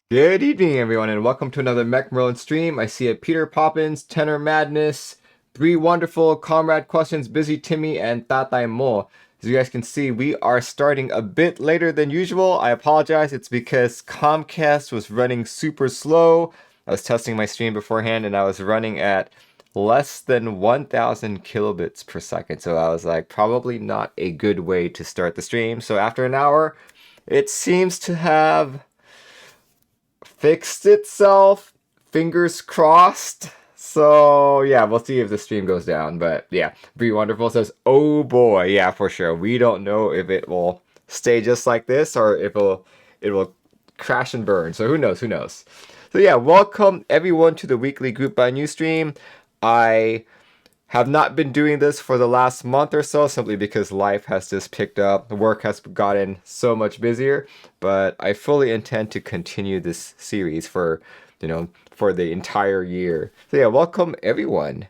Good evening, everyone, and welcome to another Mech Merlin stream. I see a Peter Poppins, Tenor Madness, Three Wonderful, Comrade Questions, Busy Timmy, and Tatay Mo. As you guys can see, we are starting a bit later than usual. I apologize. It's because Comcast was running super slow. I was testing my stream beforehand, and I was running at less than 1,000 kilobits per second. So I was like, probably not a good way to start the stream. So after an hour, it seems to have fixed itself. Fingers crossed. So yeah, we'll see if the stream goes down. But yeah, Be Wonderful says, "Oh boy, yeah, for sure. We don't know if it will stay just like this or if it will crash and burn. So who knows? Who knows?" So yeah, welcome everyone to the weekly Group by News stream. I have not been doing this for the last month or so simply because life has just picked up. Work has gotten so much busier, but I fully intend to continue this series for the entire year. So yeah, welcome everyone.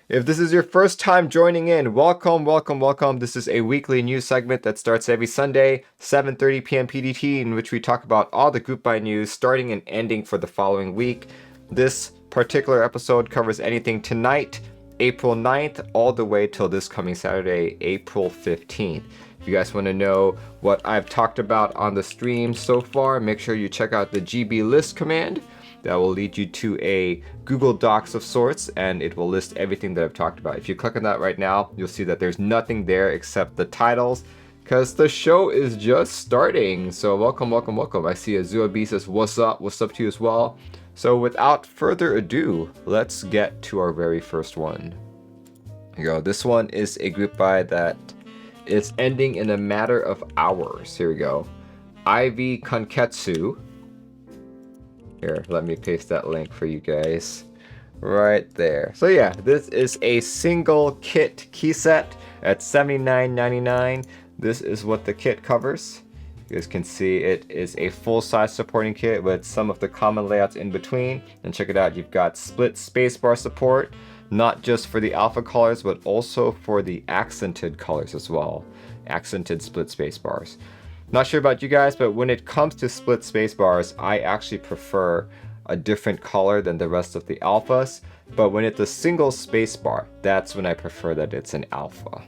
If this is your first time joining in, welcome, welcome, welcome. This is a weekly news segment that starts every Sunday, 7:30 p.m. PDT, in which we talk about all the Group by News starting and ending for the following week. This particular episode covers anything tonight, April 9th, all the way till this coming Saturday, April 15th. If you guys want to know what I've talked about on the stream so far, make sure you check out the GB list command. That will lead you to a Google Docs of sorts, and it will list everything that I've talked about. If you click on that right now, you'll see that there's nothing there except the titles, because the show is just starting. So welcome, welcome, welcome. I see a ZealPC says, what's up to you as well. So without further ado, let's get to our very first one. Here you go. This one is a group buy that is ending in a matter of hours. Here we go. IV Kanketsu. Here, let me paste that link for you guys right there. So yeah, this is a single kit key set at $79.99. This is what the kit covers. You guys can see it is a full-size supporting kit with some of the common layouts in between. And check it out, you've got split spacebar support, not just for the alpha colors, but also for the accented colors as well. Accented split spacebars. Not sure about you guys, but when it comes to split spacebars, I actually prefer a different color than the rest of the alphas. But when it's a single spacebar, that's when I prefer that it's an alpha.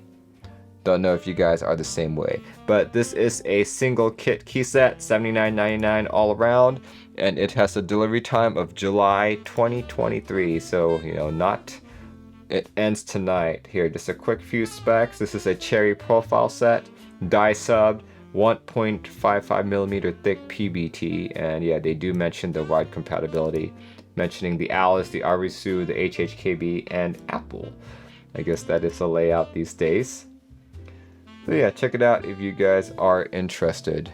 Don't know if you guys are the same way. But this is a single kit key set, $79.99 all around. And it has a delivery time of July 2023. So, it ends tonight. Here, just a quick few specs. This is a cherry profile set, die subbed, 1.55 millimeter thick PBT, and yeah, they do mention the wide compatibility, mentioning the Alice, the Arisu, the HHKB, and Apple. I guess that is the layout these days. So yeah, check it out if you guys are interested.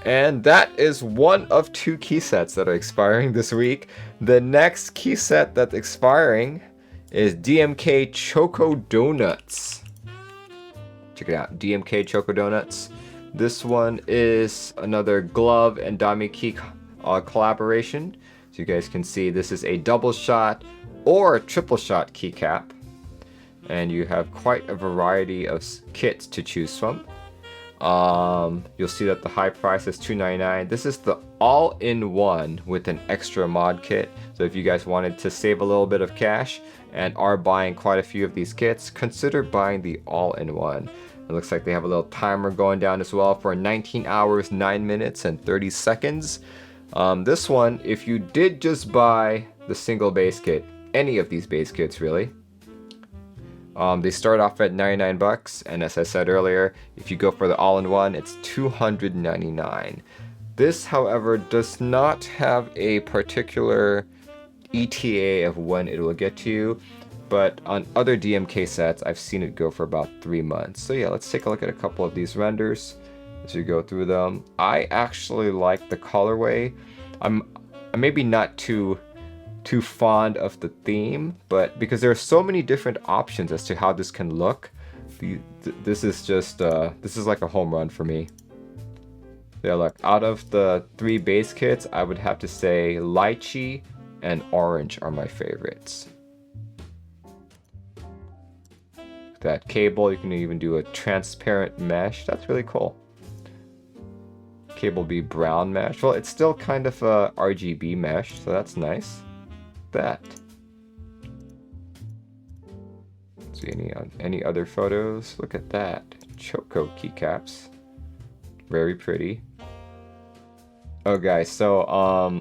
And that is one of two key sets that are expiring this week. The next key set that's expiring is DMK Choco Donuts. Check it out, DMK Choco Donuts. This one is another glove and Divinikey collaboration. So you guys can see this is a double shot or triple shot keycap. And you have quite a variety of kits to choose from. You'll see that the high price is $2.99. This is the all-in-one with an extra mod kit. So if you guys wanted to save a little bit of cash and are buying quite a few of these kits, consider buying the all-in-one. It looks like they have a little timer going down as well for 19 hours, 9 minutes, and 30 seconds. This one, if you did just buy the single base kit, any of these base kits really, they start off at 99 bucks, and as I said earlier, if you go for the all-in-one, it's $299. This, however, does not have a particular ETA of when it will get to you, but on other DMK sets, I've seen it go for about 3 months. So yeah, let's take a look at a couple of these renders as we go through them. I actually like the colorway. I'm maybe not too fond of the theme, but because there are so many different options as to how this can look, this is just this is like a home run for me. Yeah, look, out of the 3 base kits, I would have to say lychee and orange are my favorites. That cable, you can even do a transparent mesh. That's really cool. cable be brown mesh. Well, it's still kind of a RGB mesh, so that's nice. That. See any other photos? Look at that. Choco keycaps. Very pretty. Oh guys, so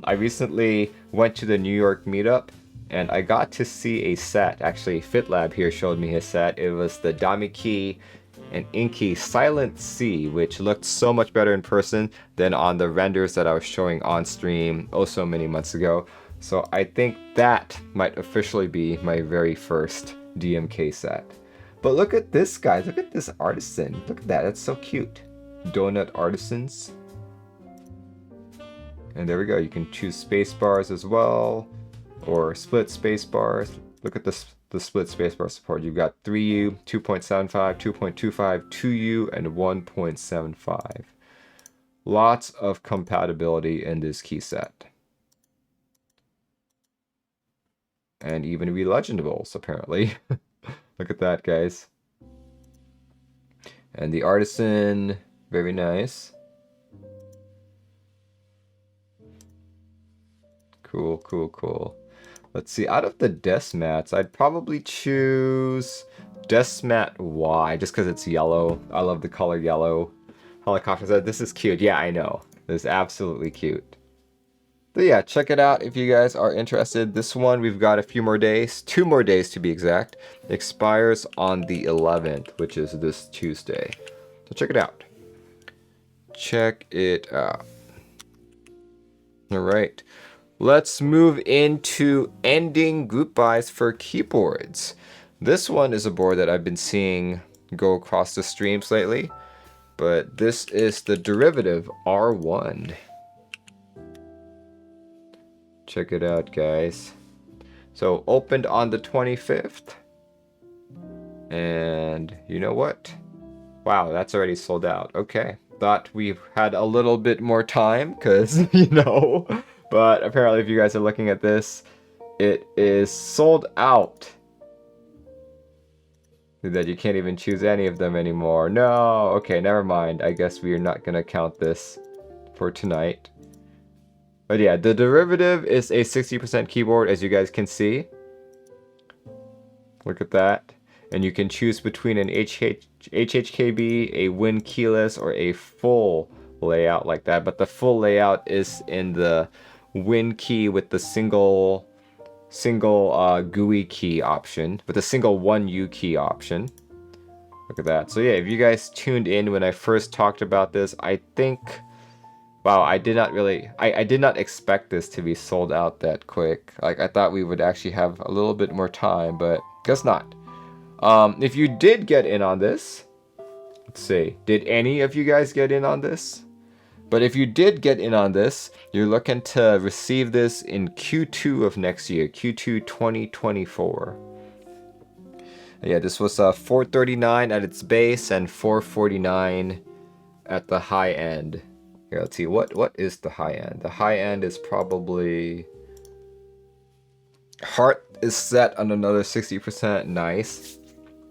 I recently went to the New York meetup and I got to see a set. Actually, FitLab here showed me his set. It was the Divinikey and Inky Silent Sea, which looked so much better in person than on the renders that I was showing on stream oh so many months ago. So I think that might officially be my very first DMK set. But look at this, guys. Look at this artisan. Look at that. That's so cute. Donut artisans. And there we go. You can choose space bars as well, or split space bars. Look at this, the split spacebar support. You've got 3U, 2.75, 2.25, 2U, and 1.75. Lots of compatibility in this key set. And even relegendables, apparently. Look at that, guys. And the artisan, very nice. Cool, cool, cool. Let's see, out of the desk mats, I'd probably choose desk mat Y, just because it's yellow. I love the color yellow. Helicopter said, this is cute. Yeah, I know. This is absolutely cute. But yeah, check it out if you guys are interested. This one, we've got a few more days. 2 more days to be exact. Expires on the 11th, which is this Tuesday. So check it out. Check it out. All right. Let's move into ending group buys for keyboards. This one is a board that I've been seeing go across the streams lately, but this is the derivative R1. Check it out, guys. So opened on the 25th, and you know what? Wow, that's already sold out. Okay, thought we had a little bit more time, because you know. But apparently if you guys are looking at this, it is sold out. That you can't even choose any of them anymore. No, okay, never mind. I guess we are not going to count this for tonight. But yeah, the derivative is a 60% keyboard, as you guys can see. Look at that. And you can choose between an HHKB, a Win keyless, or a full layout like that. But the full layout is in the Win key with the single GUI key option, with a single 1U key option. Look at that. So yeah, if you guys tuned in when I first talked about this, I think, wow, I did not expect this to be sold out that quick. Like, I thought we would actually have a little bit more time, but guess not. If you did get in on this, let's see, did any of you guys get in on this? But if you did get in on this, you're looking to receive this in Q2 of next year, Q2 2024. Yeah, this was $439 at its base and $449 at the high end. Here, let's see, what is the high end? The high end is probably... Heart is set on another 60%, nice.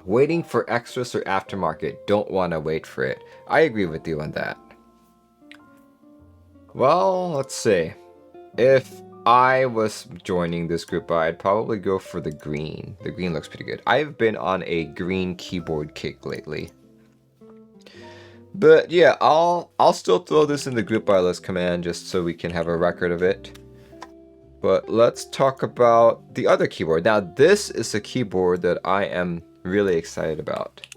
Waiting for extras or aftermarket, don't want to wait for it. I agree with you on that. Well, let's see. If I was joining this group buy, I'd probably go for the green. The green looks pretty good. I've been on a green keyboard kick lately. But yeah, I'll still throw this in the group buy list command just so we can have a record of it. But let's talk about the other keyboard. Now, this is a keyboard that I am really excited about.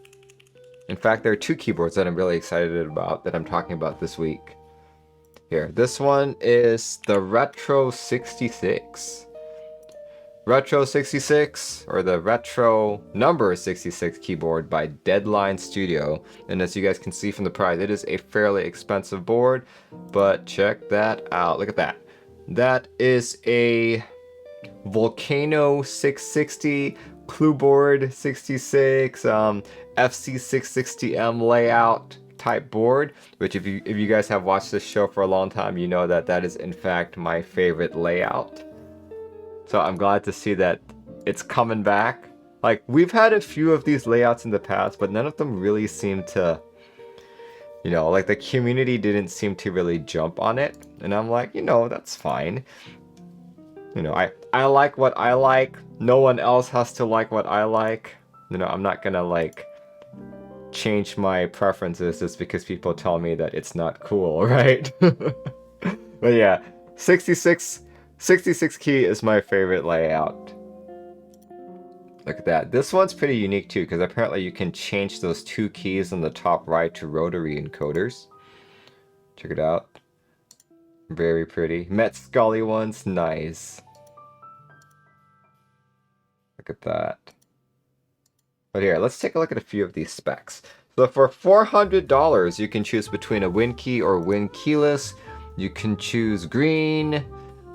In fact, there are 2 keyboards that I'm really excited about that I'm talking about this week. Here, this one is the Retro 66. Retro 66, or the Retro number 66 keyboard by Deadline Studio. And as you guys can see from the price, it is a fairly expensive board, but check that out. Look at that. That is a Volcano 660, Clueboard 66, FC660M layout type board, which if you guys have watched this show for a long time, you know that that is in fact my favorite layout. So I'm glad to see that it's coming back. Like, we've had a few of these layouts in the past, but none of them really seem to You know, like the community didn't seem to really jump on it. And I'm like, you know, that's fine. You know, I like what I like. No one else has to like what I like. You know, I'm not gonna like change my preferences just because people tell me that it's not cool, right? But yeah, 66 key is my favorite layout. Look at that. This one's pretty unique too, because apparently you can change those 2 keys on the top right to rotary encoders. Check it out. Very pretty. Met Scully ones, nice. Look at that. But here, let's take a look at a few of these specs. So for $400, you can choose between a Win key or Win keyless. You can choose green,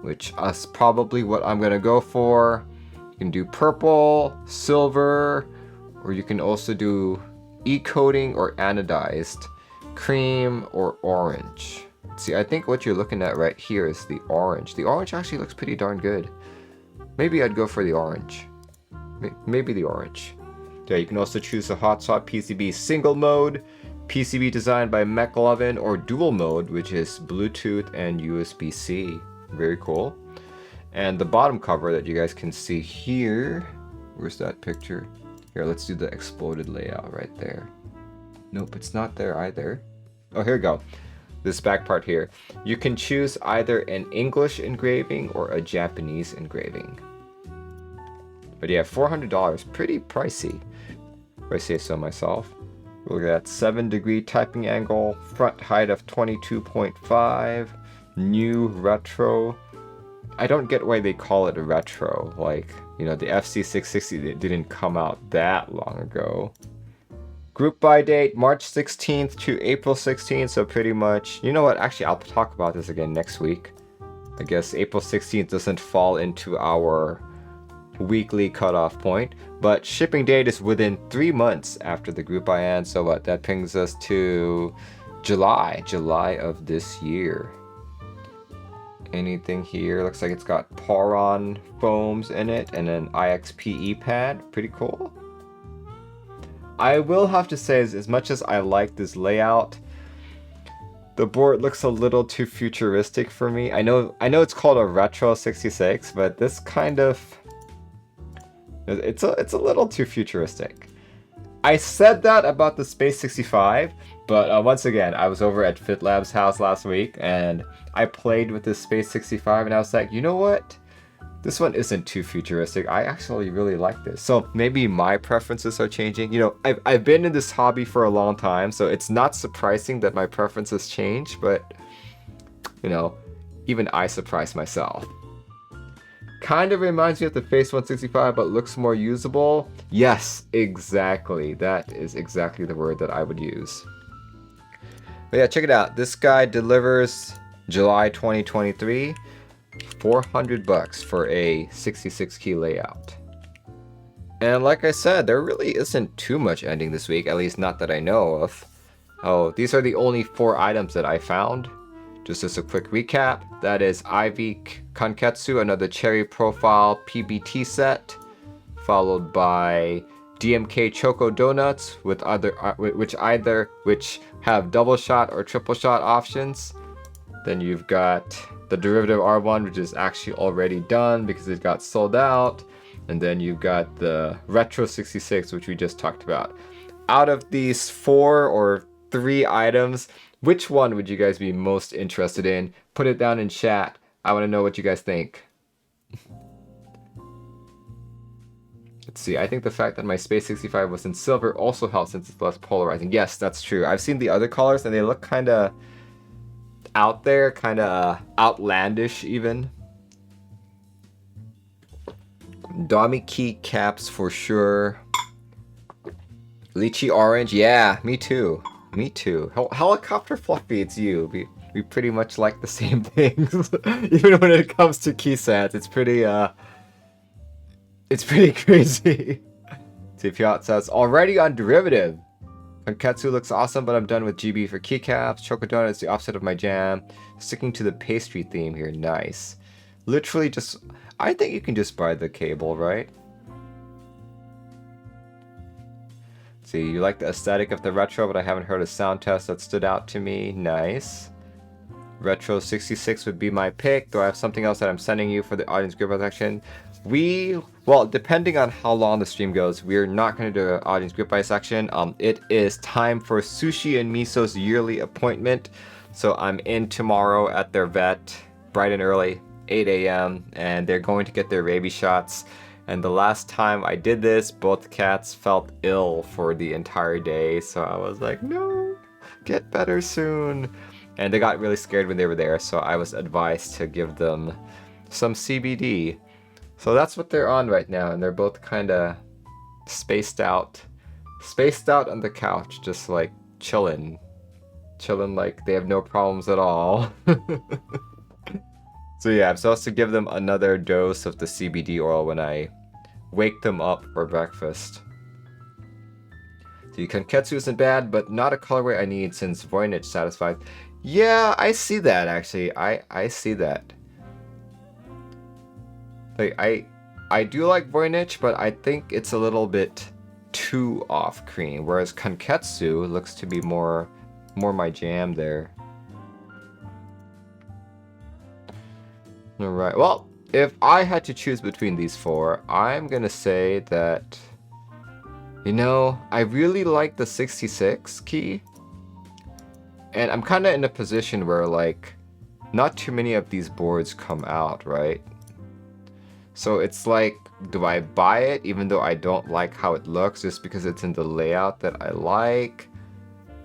which is probably what I'm gonna go for. You can do purple, silver, or you can also do e-coating or anodized, cream or orange. See, I think what you're looking at right here is the orange. The orange actually looks pretty darn good. Maybe I'd go for the orange. Maybe the orange. Yeah, you can also choose the Hotshot PCB single mode, PCB designed by McLovin, or dual mode, which is Bluetooth and USB-C. Very cool. And the bottom cover that you guys can see here, where's that picture? Here, let's do the exploded layout right there. Nope, it's not there either. Oh, here we go. This back part here. You can choose either an English engraving or a Japanese engraving. But yeah, $400, pretty pricey, if I say so myself. Look at that, 7-degree typing angle, front height of 22.5, new retro. I don't get why they call it a retro. Like, you know, the FC660 didn't come out that long ago. Group buy date, March 16th to April 16th, so pretty much, you know what, actually I'll talk about this again next week. I guess April 16th doesn't fall into our weekly cutoff point, but shipping date is within 3 months after the group buy ends, so what, that brings us to July of this year. Anything here? Looks like it's got Poron foams in it and an IXPE pad. Pretty cool. I will have to say, as much as I like this layout, the board looks a little too futuristic for me. I know it's called a Retro 66, but this kind of it's a little too futuristic. I said that about the Space 65, but once again, I was over at FitLab's house last week and I played with this Space 65 and I was like, you know what? This one isn't too futuristic. I actually really like this. So maybe my preferences are changing. You know, I've been in this hobby for a long time, so it's not surprising that my preferences change, but you know, even I surprise myself. Kind of reminds me of the Face 165, but looks more usable. Yes, exactly. That is exactly the word that I would use. But yeah, check it out. This guy delivers July 2023. $400 for a 66 key layout. And like I said, there really isn't too much ending this week, at least not that I know of. Oh, these are the only 4 items that I found. Just as a quick recap, that is Ivy Kanketsu, another cherry profile PBT set, followed by DMK Choco Donuts with which have double shot or triple shot options. Then you've got the derivative R1, which is actually already done because it got sold out. And then you've got the Retro 66, which we just talked about. Out of these 4 or 3 items, which one would you guys be most interested in? Put it down in chat. I want to know what you guys think. Let's see, I think the fact that my Space 65 was in silver also helps since it's less polarizing. Yes, that's true. I've seen the other colors and they look kind of out there, kind of outlandish even. Divinikey caps for sure. Lychee orange, yeah, me too. Me too. Helicopter fluffy, it's you. We pretty much like the same things. Even when it comes to key sets, it's pretty crazy. TP says already on derivative. Kanketsu looks awesome, but I'm done with GB for keycaps. Choco Donut is the opposite of my jam. Sticking to the pastry theme here, nice. Literally just, I think you can just buy the cable, right? See, you like the aesthetic of the retro, but I haven't heard a sound test that stood out to me. Nice. Retro 66 would be my pick. Do I have something else that I'm sending you for the audience group buy section? Well, depending on how long the stream goes, we're not going to do an audience group buy section. It is time for Sushi and Miso's yearly appointment. So I'm in tomorrow at their vet, bright and early, 8 a.m. And they're going to get their rabies shots. And the last time I did this, both cats felt ill for the entire day. So I was like, no, get better soon. And they got really scared when they were there, so I was advised to give them some CBD. So that's what they're on right now, and they're both kind of spaced out on the couch, just like chilling like they have no problems at all. So yeah, I'm supposed to give them another dose of the CBD oil when I wake them up for breakfast. The Kanketsu isn't bad, but not a colorway I need since Voynich satisfies. Yeah, I see that actually. I see that. Like I do like Voynich, but I think it's a little bit too off cream, whereas Kanketsu looks to be more my jam there. All right. Well, if I had to choose between these four, I'm gonna say that, you know, I really like the 66 key. And I'm kind of in a position where, like, not too many of these boards come out, right? So it's like, do I buy it even though I don't like how it looks just because it's in the layout that I like?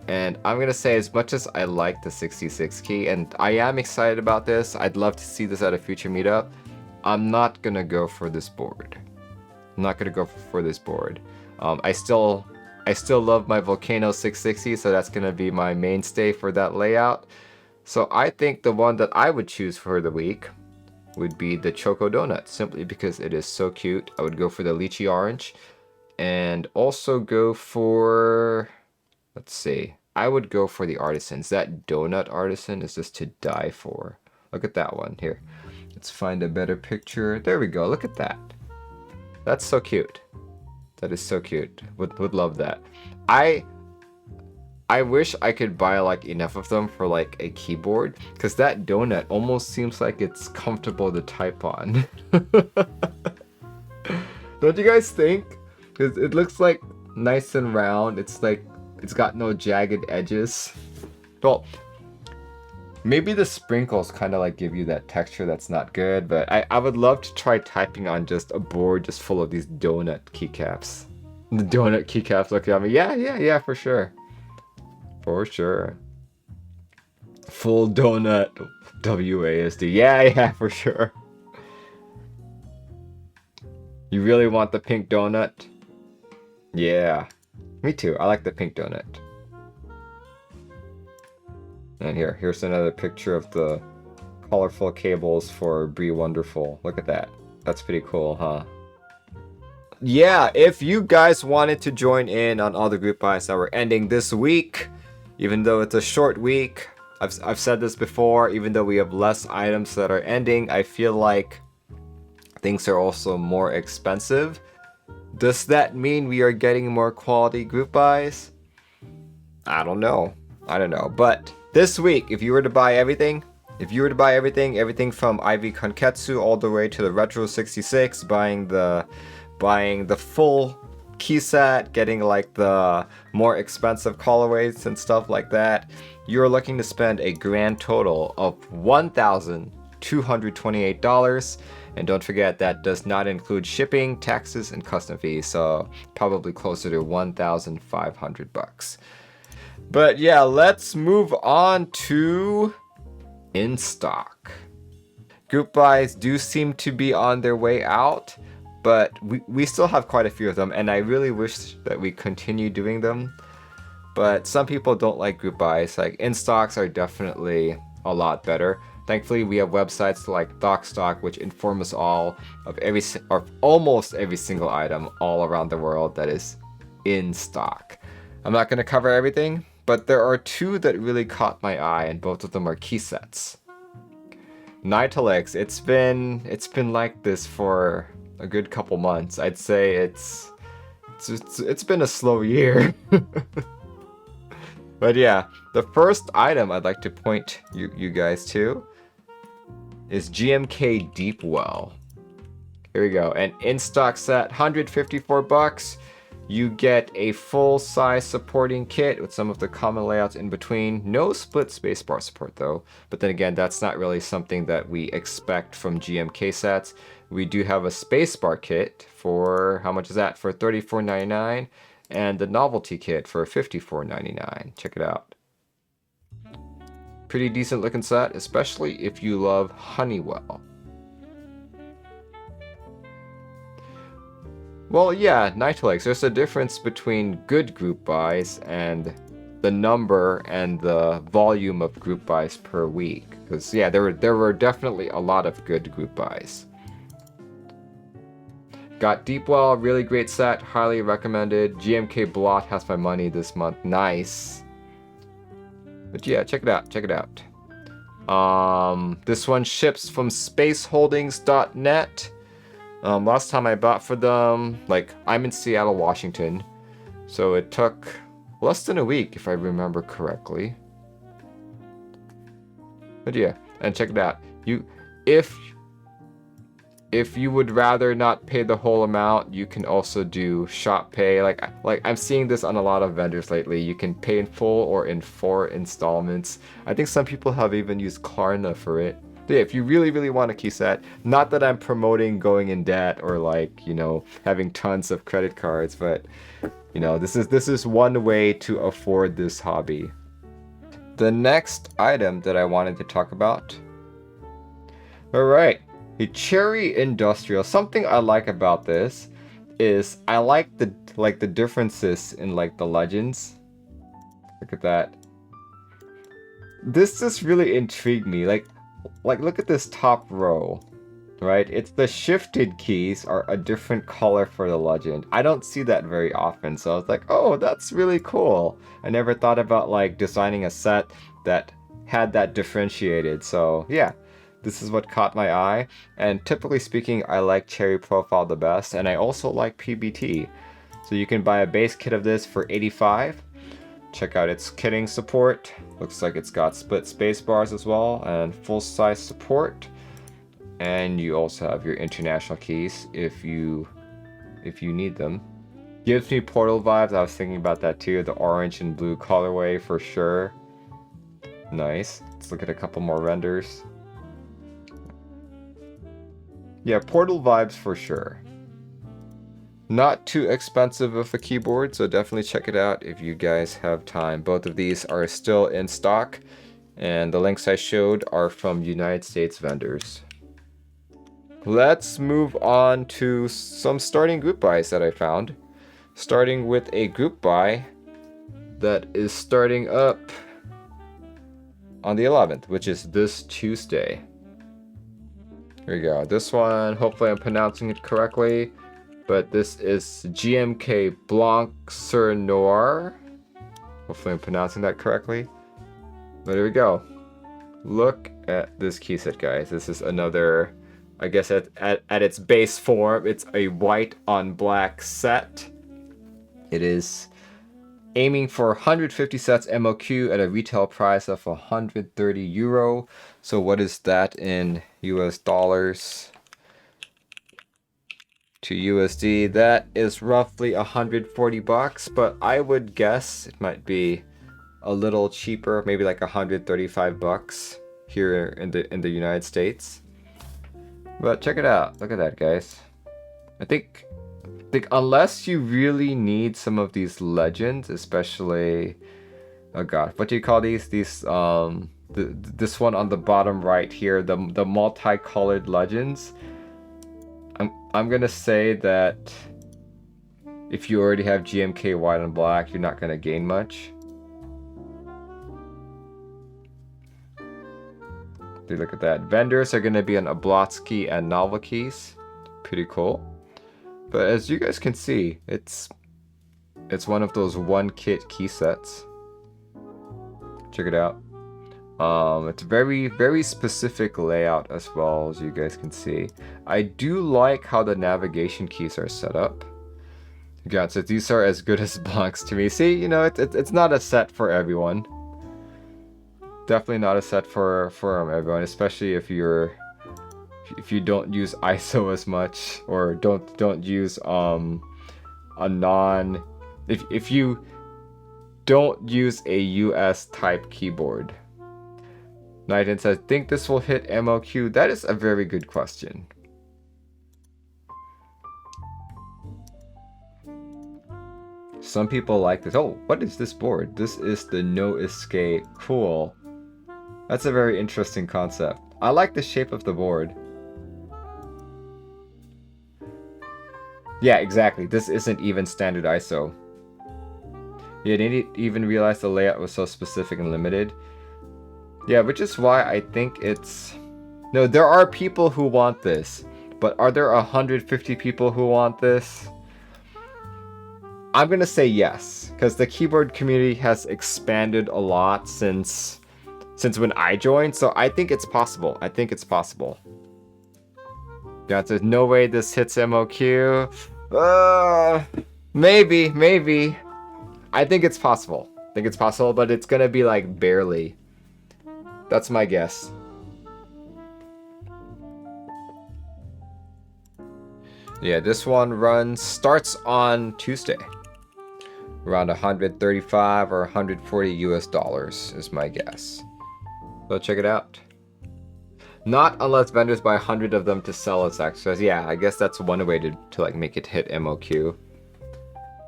And I'm going to say, as much as I like the 66 key, and I am excited about this, I'd love to see this at a future meetup, I'm not going to go for this board. I'm not going to go for this board. I still love my Volcano 660, so that's going to be my mainstay for that layout. So I think the one that I would choose for the week would be the Choco Donuts, simply because it is so cute. I would go for the lychee orange, and also go for, let's see, I would go for the artisans. That donut artisan is just to die for. Look at that one here. Let's find a better picture. There we go. Look at that. That's so cute. That is so cute. Would love that. I wish I could buy like enough of them for like a keyboard, because that donut almost seems like it's comfortable to type on. Don't you guys think? Because it looks like nice and round. It's like it's got no jagged edges. Well, maybe the sprinkles kind of like give you that texture that's not good, but I would love to try typing on just a board just full of these donut keycaps. The donut keycaps looking at me. Yeah, for sure. For sure. Full donut WASD. Yeah, for sure. You really want the pink donut? Yeah. Me too. I like the pink donut. And here's another picture of the colorful cables for Bree Wonderful. Look at that. That's pretty cool, huh? Yeah, if you guys wanted to join in on all the group buys that were ending this week, even though it's a short week, I've said this before, even though we have less items that are ending, I feel like things are also more expensive. Does that mean we are getting more quality group buys? I don't know. But this week, if you were to buy everything, everything from Ivy Kanketsu all the way to the Retro 66, buying the full key set, getting like the more expensive colorways and stuff like that, you're looking to spend a grand total of $1,228. And don't forget, that does not include shipping, taxes, and custom fees, so probably closer to $1,500. But yeah, let's move on to in stock. Group buys do seem to be on their way out, but we still have quite a few of them, and I really wish that we continue doing them. But some people don't like group buys. Like, in stocks are definitely a lot better. Thankfully, we have websites like DocStock, which inform us all of almost every single item all around the world that is in stock. I'm not going to cover everything, but there are two that really caught my eye, and both of them are key sets. Nightalix, it's been like this for a good couple months. I'd say it's It's been a slow year. But yeah, the first item I'd like to point you guys to is GMK Deepwell. Here we go, an in-stock set, 154 bucks. You get a full-size supporting kit with some of the common layouts in between. No split spacebar support though, but then again, that's not really something that we expect from GMK sets. We do have a spacebar kit for, how much is that? For $34.99, and the novelty kit for $54.99. Check it out. Pretty decent looking set, especially if you love Honeywell. Well, yeah, Nitalex, there's a difference between good group buys and the number and the volume of group buys per week. Because, yeah, there were definitely a lot of good group buys. Got Deepwell, really great set, highly recommended. GMK Blanc has my money this month, nice. But yeah, check it out, check it out. This one ships from spaceholdings.net. Last time I bought for them, like, I'm in Seattle, Washington, so it took less than a week if I remember correctly. But yeah, and check it out. If you would rather not pay the whole amount, you can also do shop pay. Like I'm seeing this on a lot of vendors lately. You can pay in full or in 4 installments. I think some people have even used Klarna for it. Yeah, if you really want a key set, not that I'm promoting going in debt or like, you know, having tons of credit cards, but you know, this is one way to afford this hobby. The next item that I wanted to talk about. All right, a Cherry Industrial. Something I like about this is I like the differences in like the legends. Look at that. This just really intrigued me. Like look at this top row, right? It's the shifted keys are a different color for the legend. I don't see that very often, so I was like, oh, that's really cool. I never thought about like designing a set that had that differentiated. So yeah, this is what caught my eye. And typically speaking, I like Cherry Profile the best, and I also like PBT. So you can buy a base kit of this for $85. Check out its kitting support. Looks like it's got split space bars as well and full size support. And you also have your international keys if you need them. Gives me Portal vibes. I was thinking about that too. The orange and blue colorway for sure. Nice. Let's look at a couple more renders. Yeah, Portal vibes for sure. Not too expensive of a keyboard, so definitely check it out if you guys have time. Both of these are still in stock, and the links I showed are from United States vendors. Let's move on to some starting group buys that I found. Starting with a group buy that is starting up on the 11th, which is this Tuesday. Here we go. This one, hopefully I'm pronouncing it correctly. But this is GMK Blanc Sur Noir. Hopefully I'm pronouncing that correctly. But here we go. Look at this key set, guys. This is another, I guess at its base form, it's a white on black set. It is aiming for 150 sets MOQ at a retail price of €130. So what is that in US dollars? To USD, that is roughly 140 bucks, but I would guess it might be a little cheaper, maybe like 135 bucks here in the United States. But check it out. Look at that, guys. I think unless you really need some of these legends, especially, oh god, what do you call these? These this one on the bottom right here, the multicolored legends. I'm gonna say that if you already have GMK white and black, you're not gonna gain much. Dude, look at that. Vendors are gonna be on Oblotsky and Novel Keys. Pretty cool. But as you guys can see, it's one of those one kit key sets. Check it out. It's very specific layout as well, as you guys can see. I do like how the navigation keys are set up. Yeah, so these are as good as Blancs to me. See, you know, it's not a set for everyone. Definitely not a set for everyone, especially if you don't use ISO as much, or don't use if you don't use a US type keyboard. Nighton says, think this will hit MOQ? That is a very good question. Some people like this. Oh, what is this board? This is the No Escape. Cool. That's a very interesting concept. I like the shape of the board. Yeah, exactly. This isn't even standard ISO. Yeah, they didn't even realize the layout was so specific and limited. Yeah, which is why I think it's... No, there are people who want this. But are there 150 people who want this? I'm gonna say yes, because the keyboard community has expanded a lot since when I joined, so I think it's possible. I think it's possible. Yeah, there's no way this hits MOQ. Maybe. I think it's possible. But it's gonna be like barely. That's my guess. Yeah, this one starts on Tuesday. Around 135 or 140 US dollars is my guess. So check it out. Not unless vendors buy 100 of them to sell as extras. Yeah, I guess that's one way to like make it hit MOQ.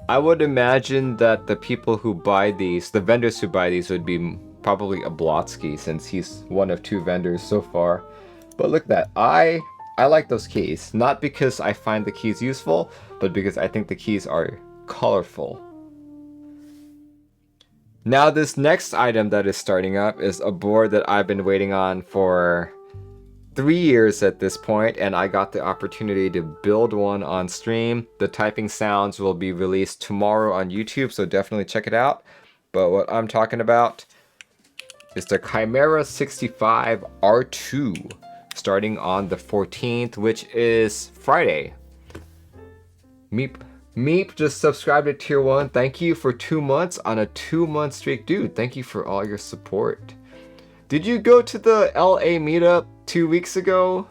I would imagine that the people who buy these, the vendors who buy these, would be probably a Blotsky, since he's one of 2 vendors so far. But look at that. I like those keys. Not because I find the keys useful, but because I think the keys are colorful. Now this next item that is starting up is a board that I've been waiting on for 3 years at this point, and I got the opportunity to build one on stream. The typing sounds will be released tomorrow on YouTube, so definitely check it out. But what I'm talking about is the Chimera 65 R2, starting on the 14th, which is Friday. Meep just subscribed to Tier 1. Thank you for 2 months on a 2-month streak. Dude, thank you for all your support. Did you go to the LA meetup 2 weeks ago?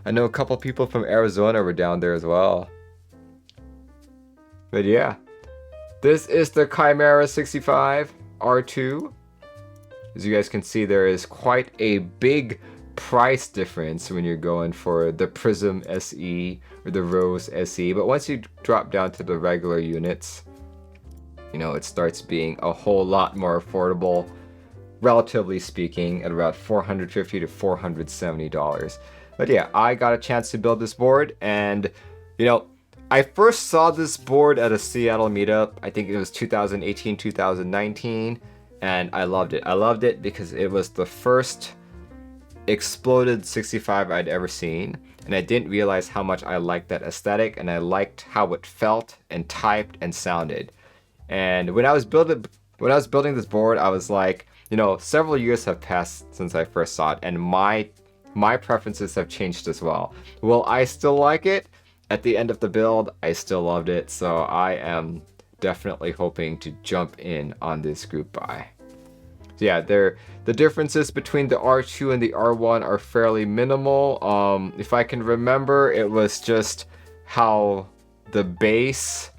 I know a couple people from Arizona were down there as well. But yeah, this is the Chimera 65 R2. As you guys can see, there is quite a big price difference when you're going for the Prism SE or the Rose SE, but once you drop down to the regular units, you know, it starts being a whole lot more affordable, relatively speaking, at about $450 to $470. But yeah, I got a chance to build this board, and you know, I first saw this board at a Seattle meetup. I think it was 2018, 2019, and I loved it. I loved it because it was the first exploded 65 I'd ever seen, and I didn't realize how much I liked that aesthetic, and I liked how it felt and typed and sounded. And when I was building this board, I was like, you know, several years have passed since I first saw it, and my preferences have changed as well. Will I still like it? At the end of the build, I still loved it, so I am definitely hoping to jump in on this group buy. So yeah, the differences between the R2 and the R1 are fairly minimal. If I can remember, it was just how the base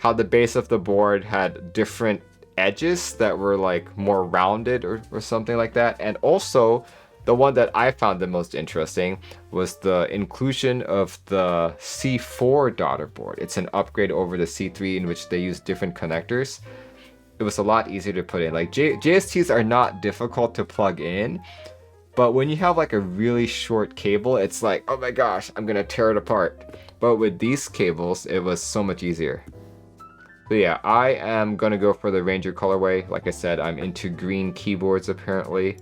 of the board had different edges that were like more rounded or something like that. And also, the one that I found the most interesting was the inclusion of the C4 daughter board. It's an upgrade over the C3 in which they use different connectors. It was a lot easier to put in. Like JSTs are not difficult to plug in, but when you have like a really short cable, it's like, oh my gosh, I'm gonna tear it apart. But with these cables, it was so much easier. So yeah, I am gonna go for the Ranger colorway. Like I said, I'm into green keyboards apparently.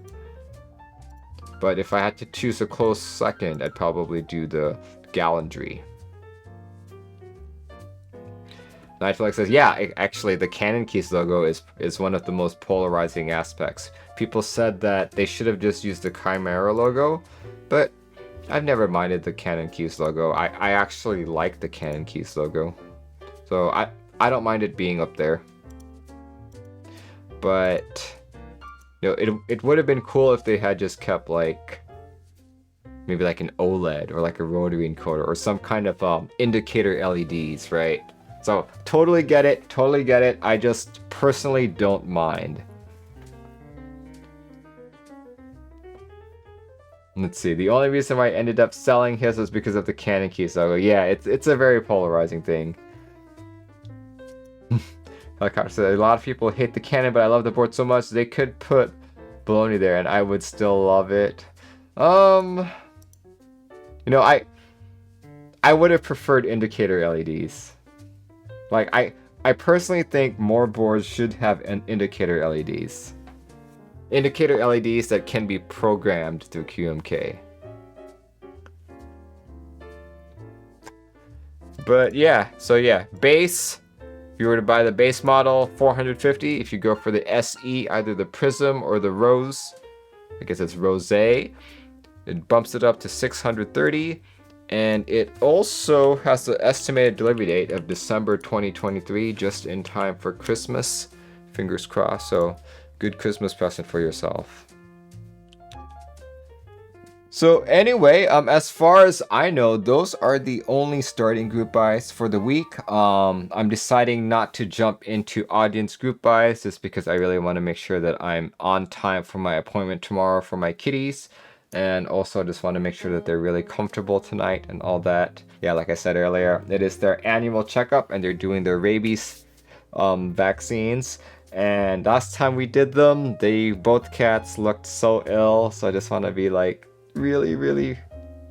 But if I had to choose a close second, I'd probably do the Gallantry. Nightflex says, yeah, actually the Canon Keys logo is one of the most polarizing aspects. People said that they should have just used the Chimera logo, but I've never minded the Canon Keys logo. I actually like the Canon Keys logo. So I don't mind it being up there. But you know, it would have been cool if they had just kept like maybe like an OLED or like a rotary encoder or some kind of indicator LEDs, right? So totally get it, totally get it. I just personally don't mind. Let's see. The only reason why I ended up selling his was because of the Canon Keys logo. Yeah, it's a very polarizing thing. Like I said, a lot of people hate the Canon, but I love the board so much they could put baloney there, and I would still love it. You know, I would have preferred indicator LEDs. Like I personally think more boards should have an indicator LEDs. Indicator LEDs that can be programmed through QMK. But yeah, so yeah, base. If you were to buy the base model, $450. If you go for the SE, either the Prism or the Rose, I guess it's Rose, it bumps it up to $630. And it also has the estimated delivery date of December 2023, just in time for Christmas. Fingers crossed. So good Christmas present for yourself. So anyway, as far as I know, those are the only starting group buys for the week. I'm deciding not to jump into audience group buys just because I really want to make sure that I'm on time for my appointment tomorrow for my kitties. And also just want to make sure that they're really comfortable tonight and all that. Yeah, like I said earlier, it is their annual checkup and they're doing their rabies vaccines. And last time we did them, both cats looked so ill. So I just want to be like really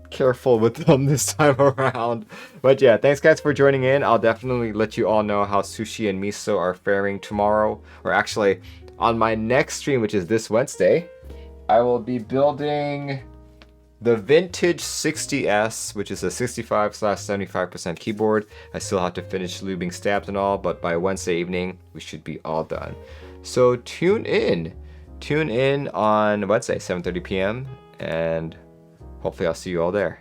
careful with them this time around. But yeah, thanks guys for joining in. I'll definitely let you all know how Sushi and Miso are faring tomorrow. Or actually, on my next stream, which is this Wednesday, I will be building the Vintage 60S, which is a 65/75% keyboard. I still have to finish lubing stabs and all, but by Wednesday evening, we should be all done. So tune in. Tune in on Wednesday, 7:30 p.m. and hopefully I'll see you all there.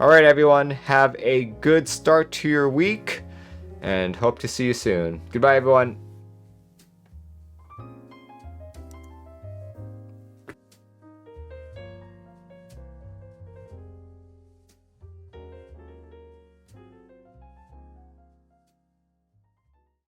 All right, everyone, have a good start to your week and hope to see you soon. Goodbye, everyone.